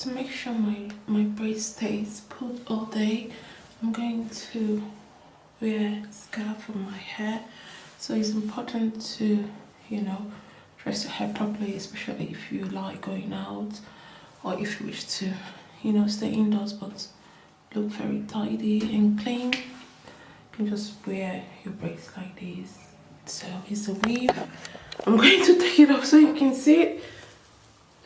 To make sure my braid stays put all day, I'm going to wear scarf for my hair. So it's important to, dress your hair properly, especially if you like going out or if you wish to, stay indoors but look very tidy and clean. You can just wear your braids like this. So it's a weave. I'm going to take it off so you can see it.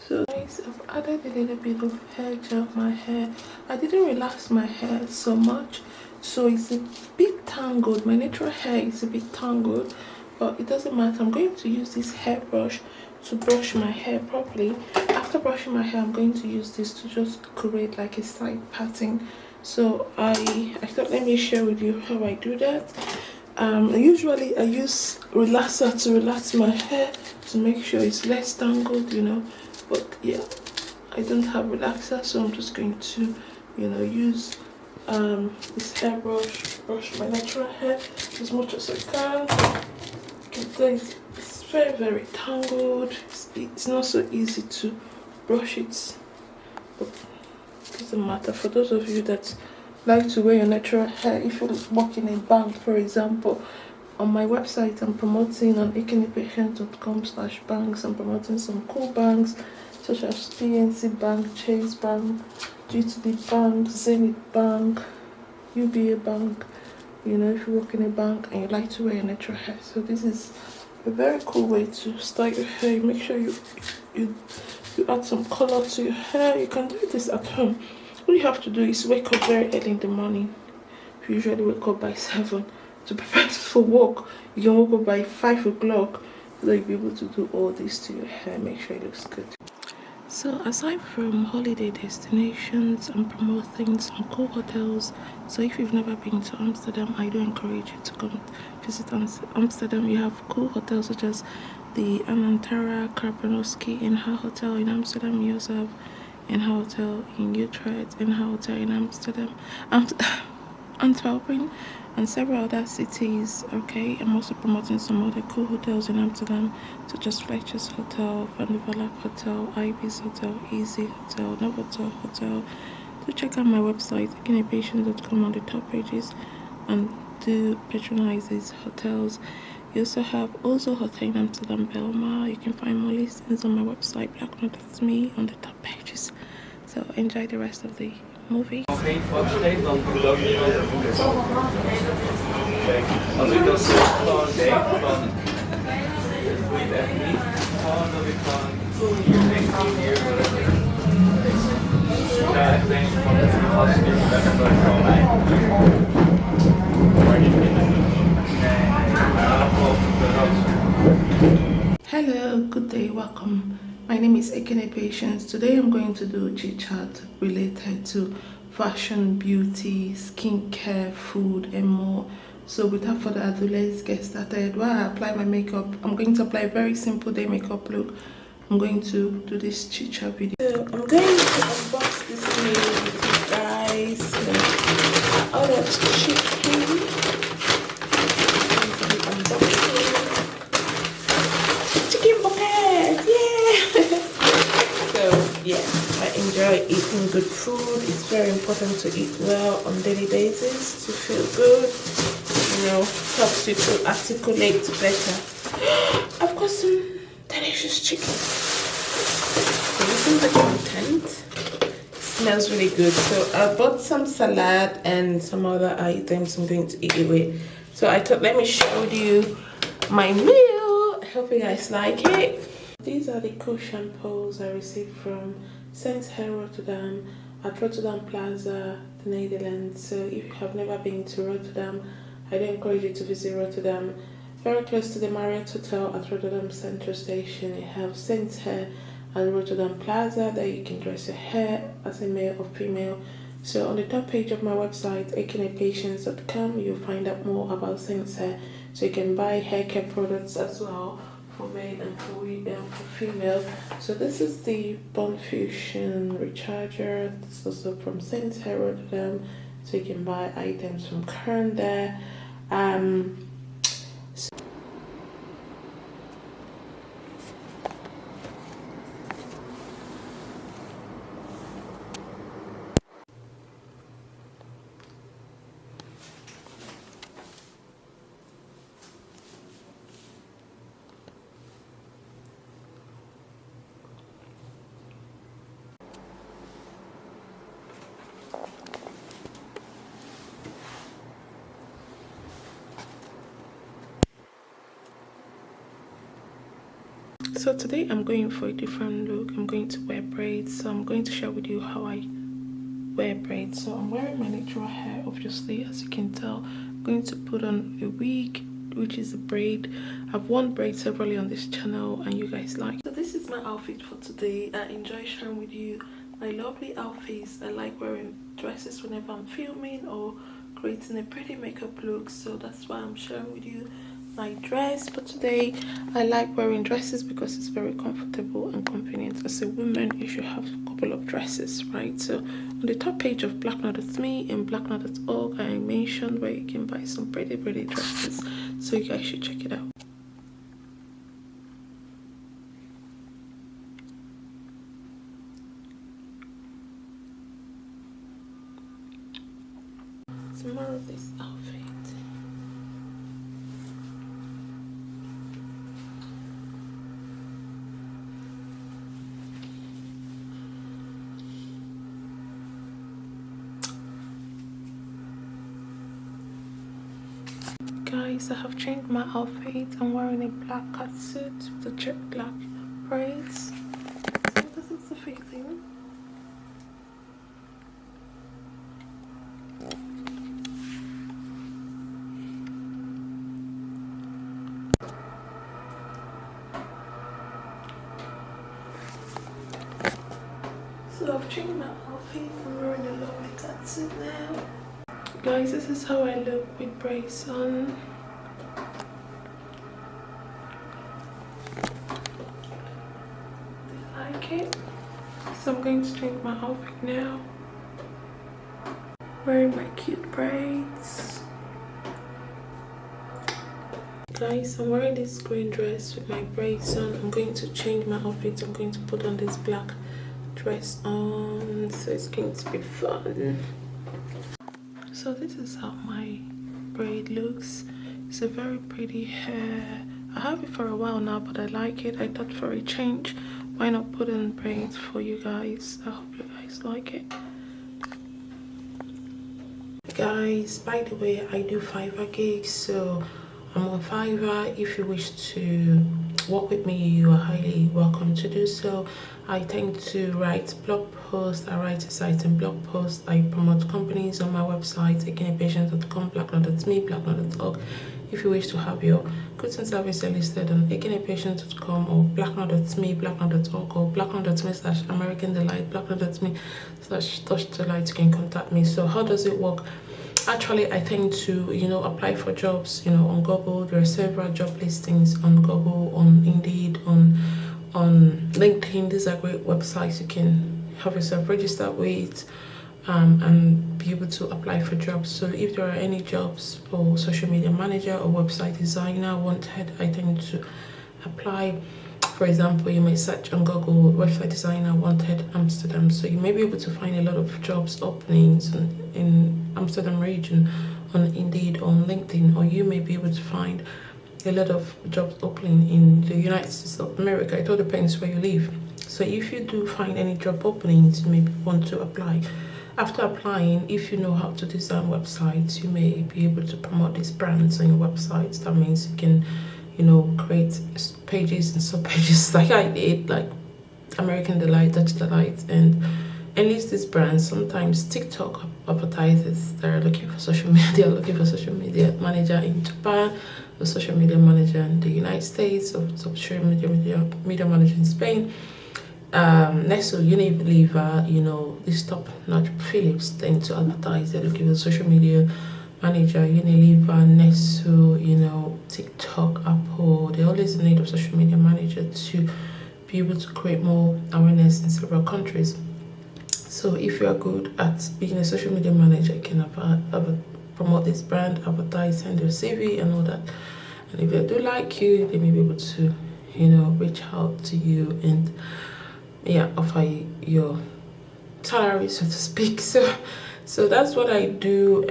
So guys, I've added a little bit of hair gel to my hair. I didn't relax my hair so much, so it's a bit tangled. My natural hair is a bit tangled, but it doesn't matter. I'm going to use this hairbrush to brush my hair properly. After brushing my hair, I'm going to use this to just create like a side parting. So I thought, let me share with you how I do that. Usually I use relaxer to relax my hair to make sure it's less tangled, but yeah, I don't have relaxer, so I'm just going to use this hairbrush, brush my natural hair as much as I can. You can tell it's very tangled. It's not so easy to brush it, but it doesn't matter. For those of you that like to wear your natural hair, if you work in a bank, for example, on my website I'm promoting on ekenepatience.com/banks. I'm promoting some cool banks such as PNC Bank, Chase Bank, GTB Bank, Zenith Bank, UBA Bank. If you work in a bank and you like to wear your natural hair, so this is a very cool way to style your hair. Make sure you add some color to your hair. You can do this at home. All you have to do is wake up very early in the morning. If you usually wake up by 7 to prepare for work, you can wake up by 5 o'clock so that you'll be able to do all this to your hair. Make sure it looks good. So aside from holiday destinations, I'm promoting some cool hotels. So if you've never been to Amsterdam, I do encourage you to come visit Amsterdam. You have cool hotels such as the Anantara Krapanowski Inha Hotel in Amsterdam. You also have Inha Hotel in Utrecht, Inha Hotel in Amsterdam, Antwerpen, and several other cities. Okay, I'm also promoting some other cool hotels in Amsterdam, such as Fletcher's Hotel, Van de Valak Hotel, Ibis Hotel, Easy Hotel, Novotel Hotel. Do check out my website, ekenepatience.com, on the top pages, and do patronize these hotels. You also have Hotel in Amsterdam, Belma. You can find more listings on my website, Black Not That's Me, on the top pages. So enjoy the rest of the movie. Geen vaststeek, dan doe ik ook niet wat het is. Als ik dat gewoon denk van, dit boeit echt niet, gewoon dat ik gewoon hier denk, hier whatever. Ja, echt denk van, dit is een gast die moet echt wel gewoon mij. Maar niet minder doen. Nee, maar gewoon de roos. Hello, good day, welcome. My name is Ekene Patience. Today I'm going to do a chit chat related to fashion, beauty, skincare, food, and more. So without further ado, let's get started. While I apply my makeup, I'm going to apply a very simple day makeup look. I'm going to do this chit chat video. So I'm going to unbox this meal with you guys. So I ordered chicken. Chicken bucket, yeah! So yeah, I enjoy eating good food. It's very important to eat well on a daily basis to feel good. Helps you to articulate better. I've got some delicious chicken. So this is the content. It smells really good. So I bought some salad and some other items I'm going to eat it with. So I thought, let me show you my meal. I hope you guys like it. These are the cool shampoos I received from Saint Rotterdam at Rotterdam Plaza, the Netherlands. So if you have never been to Rotterdam, I do encourage you to visit Rotterdam. Very close to the Marriott Hotel at Rotterdam Central Station, you have Saint Hair and Rotterdam Plaza that you can dress your hair as a male or female. So on the top page of my website, ekenepatience.com, you'll find out more about Saint Hair. So you can buy hair care products as well for male and for female. So this is the Bond Fusion Recharger. This is also from Saint Hair Rotterdam. So you can buy items from Kern there. So today I'm going for a different look. I'm going to wear braids. So I'm going to share with you how I wear braids. So I'm wearing my natural hair, obviously, as you can tell. I'm going to put on a wig, which is a braid. I've worn braids severally on this channel and you guys like. So this is my outfit for today. I enjoy sharing with you my lovely outfits. I like wearing dresses whenever I'm filming or creating a pretty makeup look, so that's why I'm sharing with you my dress for today. I like wearing dresses because it's very comfortable and convenient. As a woman, you should have a couple of dresses, right? So on the top page of blacknut.me and blacknut.org, I mentioned where you can buy some pretty dresses, so you guys should check it out. Some more of this outfit. Guys, I have changed my outfit. I'm wearing a black catsuit with the jet black braids. So this is the feeling. So I've changed my outfit. I'm wearing a lovely catsuit now. Guys, this is how I look with braids on. I like it. So I'm going to change my outfit now. Wearing my cute braids. Guys, I'm wearing this green dress with my braids on. I'm going to change my outfit. I'm going to put on this black dress on, so it's going to be fun. So this is how my braid looks. It's a very pretty hair. I have it for a while now, but I like it. I thought for a change, why not put in braids for you guys? I hope you guys like it. Guys, by the way, I do Fiverr gigs, so I'm on Fiverr. If you wish to work with me, you are highly welcome to do so. I tend to write blog posts, I write exciting blog posts, I promote companies on my website, ekenepatience.com, blacknut.me, blacknut.org. If you wish to have your goods and services listed on ekenepatience.com or blacknut.me, blacknut.org, or blacknut.me/American Delight, blacknut.me/Touch Delight, you can contact me. So how does it work? Actually, I tend to, apply for jobs, on Google. There are several job listings on Google, on Indeed, on LinkedIn. These are great websites you can have yourself registered with and be able to apply for jobs. So if there are any jobs for social media manager or website designer wanted, I tend to apply. For example, you may search on Google website designer wanted Amsterdam, so you may be able to find a lot of jobs openings in Amsterdam region on Indeed, on LinkedIn, or you may be able to find a lot of jobs opening in the United States of America. It all depends where you live. So if you do find any job openings, you may want to apply. After applying, if you know how to design websites, you may be able to promote these brands on your websites. That means you can create pages and sub-pages like I did, like American Delight, Dutch Delight, and list these brands. Sometimes TikTok advertisers, they're looking for social media manager in Japan, a social media manager in the United States, or social media manager in Spain. Nestle, Unilever, these top-notch Philips tend to advertise. They're looking for a social media manager. Unilever, Nestle, TikTok, Apple, they always need a social media manager to be able to create more awareness in several countries. So if you are good at being a social media manager, you can promote this brand, advertise, send your CV and all that. And if they do like you, they may be able to, reach out to you and offer your salary, so to speak. So that's what I do.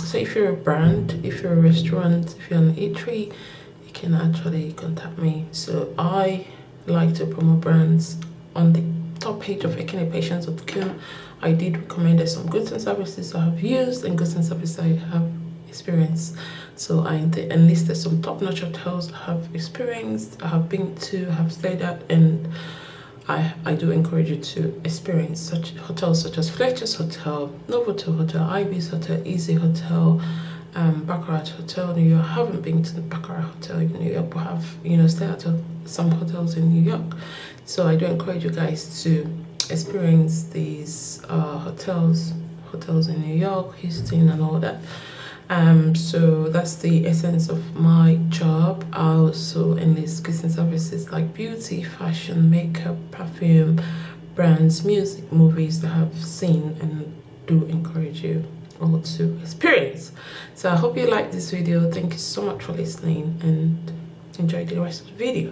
So if you're a brand, if you're a restaurant, if you're an eatery, you can actually contact me. So I like to promote brands on the top page of ekenepatience.com. I did recommend some goods and services I have used and goods and services I have experience. So I enlisted some top-notch hotels I have experienced, I have been to, have stayed at, and I do encourage you to experience such hotels such as Fletcher's Hotel, Novotel Hotel, Ibis Hotel, Easy Hotel, Baccarat Hotel, New York. I haven't been to the Baccarat Hotel in New York, but have stayed at some hotels in New York. So I do encourage you guys to experience these hotels in New York, Houston, and all that. So that's the essence of my job. I also enlist kitchen services like beauty, fashion, makeup, perfume, brands, music, movies that I've seen, and do encourage you all to experience. So I hope you like this video. Thank you so much for listening, and enjoy the rest of the video.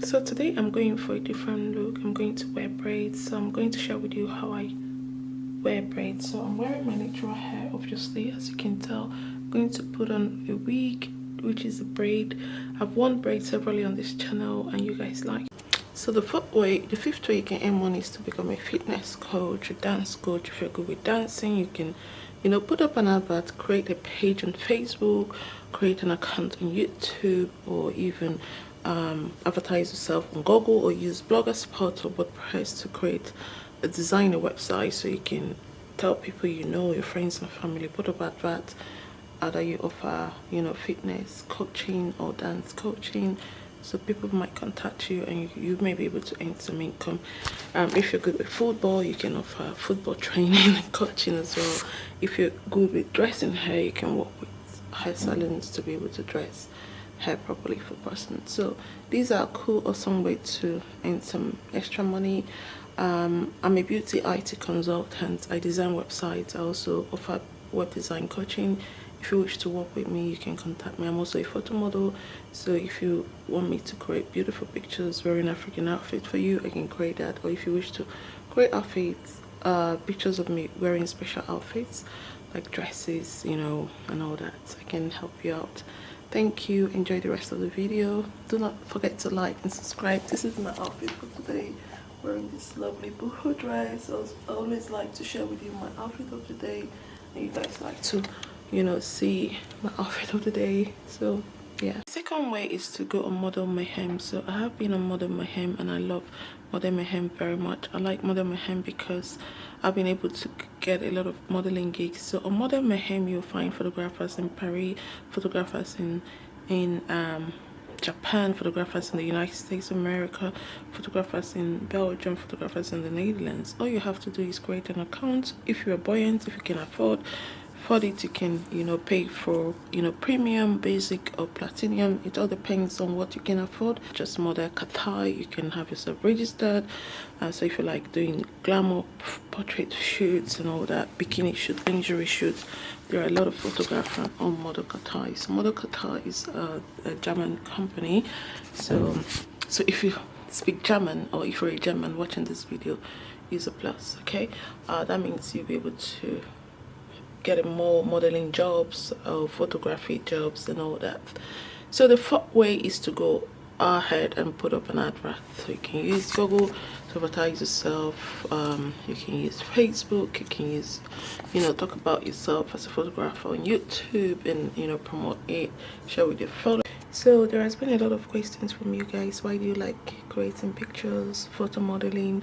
So today I'm going for a different look. I'm going to wear braids. So I'm going to share with you how I wear braids. So I'm wearing my natural hair, obviously, as you can tell. I'm going to put on a wig, which is a braid. I've worn braids severally on this channel, and you guys like. So the fifth way you can earn money is to become a fitness coach, a dance coach. If you're good with dancing, you can put up an advert, create a page on Facebook, create an account on YouTube, or even advertise yourself on Google, or use Bloggerspot or WordPress to create design a website so you can tell people your friends and family, put up advert that you offer fitness coaching or dance coaching, so people might contact you and you may be able to earn some income. If you're good with football, you can offer football training and coaching as well. If you're good with dressing hair, you can work with hair salons to be able to dress hair properly for person. So these are cool, awesome way to earn some extra money. I'm a beauty IT consultant. I design websites. I also offer web design coaching. If you wish to work with me, you can contact me. I'm also a photo model, so if you want me to create beautiful pictures wearing African outfit for you, I can create that. Or if you wish to create outfits, pictures of me wearing special outfits like dresses, and all that, I can help you out. Thank you. Enjoy the rest of the video. Do not forget to like and subscribe. This is my outfit for today, wearing this lovely boohoo dress. I always like to share with you my outfit of the day, and you guys like to see my outfit of the day. So yeah, second way is to go on Model Mayhem. So I have been on Model Mayhem, and I love Model Mayhem very much. I like Model Mayhem because I've been able to get a lot of modeling gigs. So on Model Mayhem, you'll find photographers in Paris, photographers in Japan, photographers in the United States of America, photographers in Belgium, photographers in the Netherlands. All you have to do is create an account. If you're buoyant, if you can afford it, you can pay for premium, basic, or platinum. It all depends on what you can afford. Just model Qatar, you can have yourself registered. So if you like doing glamour portrait shoots and all that, bikini shoots, lingerie shoots, there are a lot of photographers on Model Qatar. So Model Qatar is a German company. So if you speak German, or if you're a German watching this video, use a plus. Okay, that means you'll be able to get more modeling jobs or photography jobs and all that. So the fourth way is to go ahead and put up an advert. So you can use Google to advertise yourself. You can use Facebook. You can use talk about yourself as a photographer on YouTube, and promote it, share with your followers. So there has been a lot of questions from you guys. Why do you like creating pictures, photo modeling,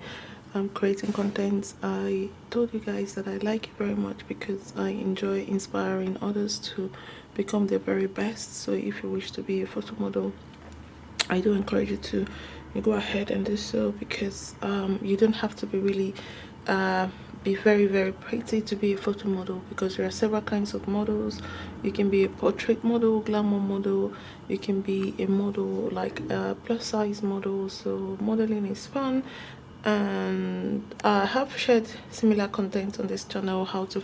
creating content? I told you guys that I like it very much because I enjoy inspiring others to become their very best. So if you wish to be a photo model, I do encourage you to go ahead and do so, because you don't have to be really be very, very pretty to be a photo model, because there are several kinds of models. You can be a portrait model, glamour model, you can be a model like a plus size model. So modeling is fun, and I have shared similar content on this channel, how to